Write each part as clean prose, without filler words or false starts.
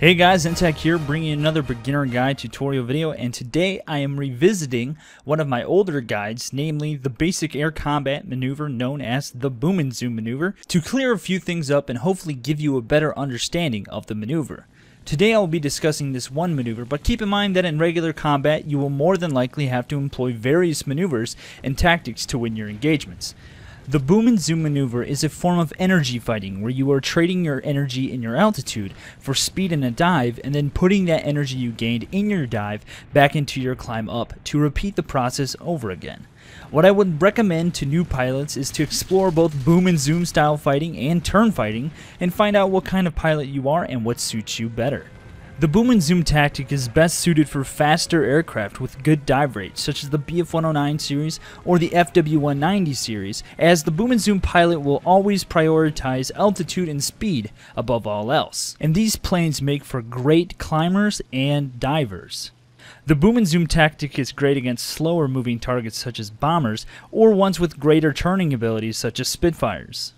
Hey guys, Entak here, bringing another beginner guide tutorial video, and today I am revisiting one of my older guides, namely the basic air combat maneuver known as the boom and zoom maneuver, to clear a few things up and hopefully give you a better understanding of the maneuver. Today I will be discussing this one maneuver, but keep in mind that in regular combat you will more than likely have to employ various maneuvers and tactics to win your engagements. The boom and zoom maneuver is a form of energy fighting where you are trading your energy in your altitude for speed in a dive and then putting that energy you gained in your dive back into your climb up to repeat the process over again. What I would recommend to new pilots is to explore both boom and zoom style fighting and turn fighting and find out what kind of pilot you are and what suits you better. The boom and zoom tactic is best suited for faster aircraft with good dive rates, such as the BF-109 series or the FW-190 series, as the boom and zoom pilot will always prioritize altitude and speed above all else, and these planes make for great climbers and divers. The boom and zoom tactic is great against slower moving targets such as bombers or ones with greater turning abilities such as Spitfires.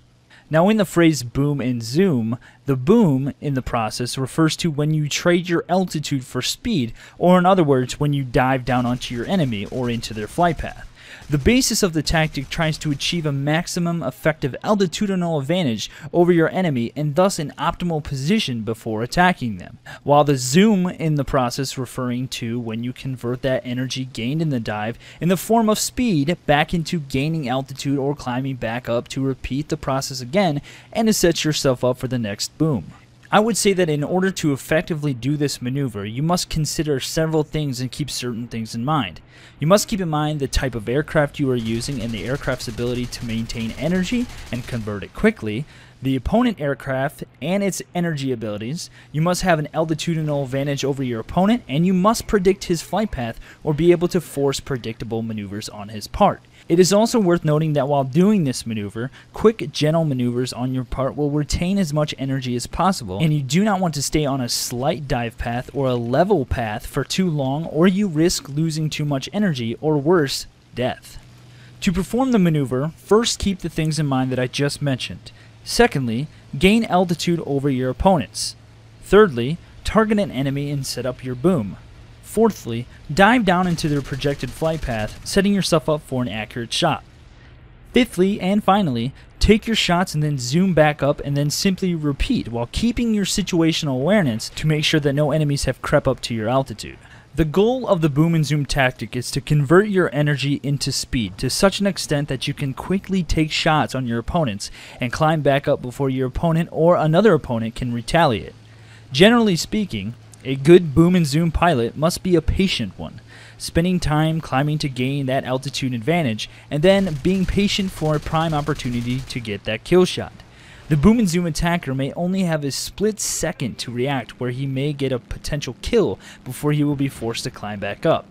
Now, in the phrase boom and zoom, the boom in the process refers to when you trade your altitude for speed, or in other words, when you dive down onto your enemy or into their flight path. The basis of the tactic tries to achieve a maximum effective altitudinal advantage over your enemy and thus an optimal position before attacking them, while the zoom in the process referring to when you convert that energy gained in the dive in the form of speed back into gaining altitude or climbing back up to repeat the process again and to set yourself up for the next boom. I would say that in order to effectively do this maneuver, you must consider several things and keep certain things in mind. You must keep in mind the type of aircraft you are using and the aircraft's ability to maintain energy and convert it quickly, the opponent aircraft and its energy abilities. You must have an altitudinal advantage over your opponent, and you must predict his flight path or be able to force predictable maneuvers on his part. It is also worth noting that while doing this maneuver, quick, gentle maneuvers on your part will retain as much energy as possible, and you do not want to stay on a slight dive path or a level path for too long, or you risk losing too much energy, or worse, death. To perform the maneuver, first keep the things in mind that I just mentioned. Secondly, gain altitude over your opponents. Thirdly, target an enemy and set up your boom. Fourthly, dive down into their projected flight path, setting yourself up for an accurate shot. Fifthly, and finally, take your shots and then zoom back up and then simply repeat while keeping your situational awareness to make sure that no enemies have crept up to your altitude. The goal of the boom and zoom tactic is to convert your energy into speed to such an extent that you can quickly take shots on your opponents and climb back up before your opponent or another opponent can retaliate. Generally speaking, a good boom and zoom pilot must be a patient one, spending time climbing to gain that altitude advantage and then being patient for a prime opportunity to get that kill shot. The boom and zoom attacker may only have a split second to react where he may get a potential kill before he will be forced to climb back up.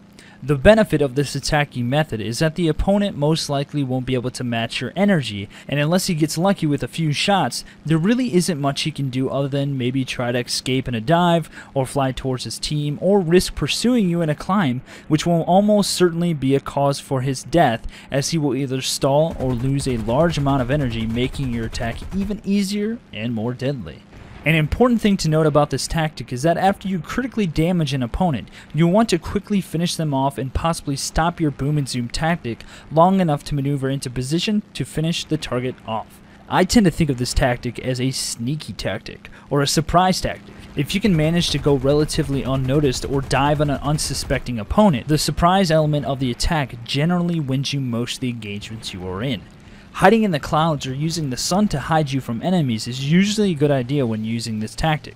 The benefit of this attacking method is that the opponent most likely won't be able to match your energy, and unless he gets lucky with a few shots, there really isn't much he can do other than maybe try to escape in a dive, or fly towards his team, or risk pursuing you in a climb, which will almost certainly be a cause for his death, as he will either stall or lose a large amount of energy, making your attack even easier and more deadly. An important thing to note about this tactic is that after you critically damage an opponent, you'll want to quickly finish them off and possibly stop your boom and zoom tactic long enough to maneuver into position to finish the target off. I tend to think of this tactic as a sneaky tactic or a surprise tactic. If you can manage to go relatively unnoticed or dive on an unsuspecting opponent, the surprise element of the attack generally wins you most of the engagements you are in. Hiding in the clouds or using the sun to hide you from enemies is usually a good idea when using this tactic.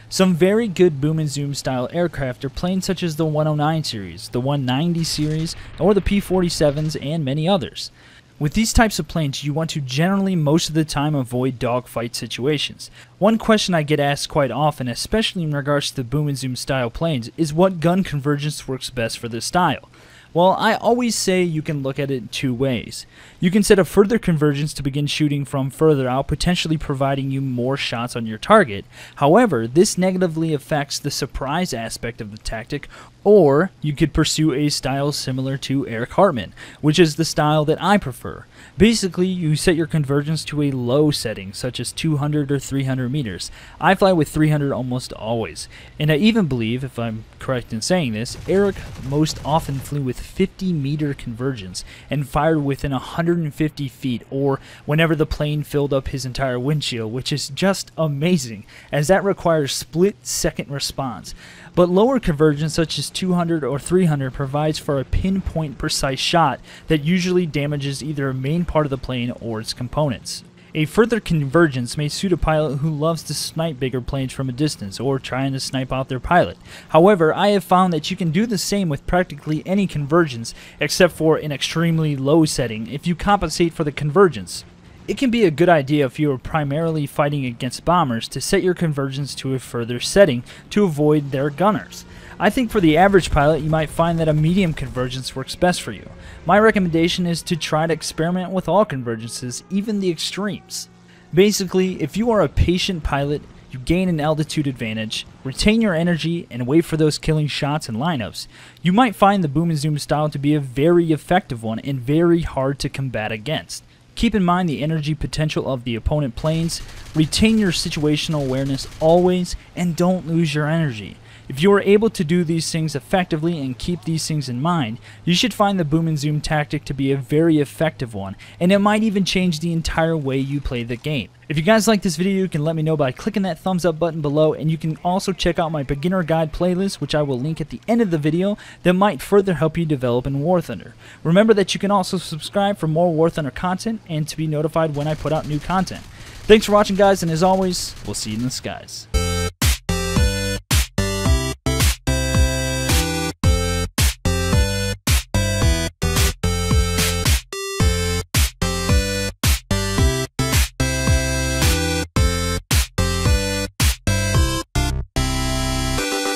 Some very good boom and zoom style aircraft are planes such as the 109 series, the 190 series, or the P-47s, and many others. With these types of planes, you want to generally most of the time avoid dogfight situations. One question I get asked quite often, especially in regards to the boom and zoom style planes, is what gun convergence works best for this style. Well, I always say you can look at it two ways. You can set a further convergence to begin shooting from further out, potentially providing you more shots on your target. However, this negatively affects the surprise aspect of the tactic, Or you could pursue a style similar to Eric Hartman, which is the style that I prefer. Basically, you set your convergence to a low setting, such as 200 or 300 meters. I fly with 300 almost always, and I even believe, if I'm correct in saying this, Eric most often flew with 50-meter convergence and fired within 150 feet, or whenever the plane filled up his entire windshield, which is just amazing, as that requires split-second response. But lower convergence, such as 200 or 300, provides for a pinpoint precise shot that usually damages either a main part of the plane or its components. A further convergence may suit a pilot who loves to snipe bigger planes from a distance or trying to snipe out their pilot. However, I have found that you can do the same with practically any convergence except for an extremely low setting if you compensate for the convergence. It can be a good idea if you are primarily fighting against bombers to set your convergence to a further setting to avoid their gunners. I think for the average pilot, you might find that a medium convergence works best for you. My recommendation is to try to experiment with all convergences, even the extremes. Basically, if you are a patient pilot, you gain an altitude advantage, retain your energy, and wait for those killing shots and lineups, you might find the boom and zoom style to be a very effective one and very hard to combat against. Keep in mind the energy potential of the opponent planes, retain your situational awareness always, and don't lose your energy. If you are able to do these things effectively and keep these things in mind, you should find the boom and zoom tactic to be a very effective one, and it might even change the entire way you play the game. If you guys like this video, you can let me know by clicking that thumbs up button below, and you can also check out my beginner guide playlist, which I will link at the end of the video, that might further help you develop in War Thunder. Remember that you can also subscribe for more War Thunder content and to be notified when I put out new content. Thanks for watching, guys, and as always, we'll see you in the skies.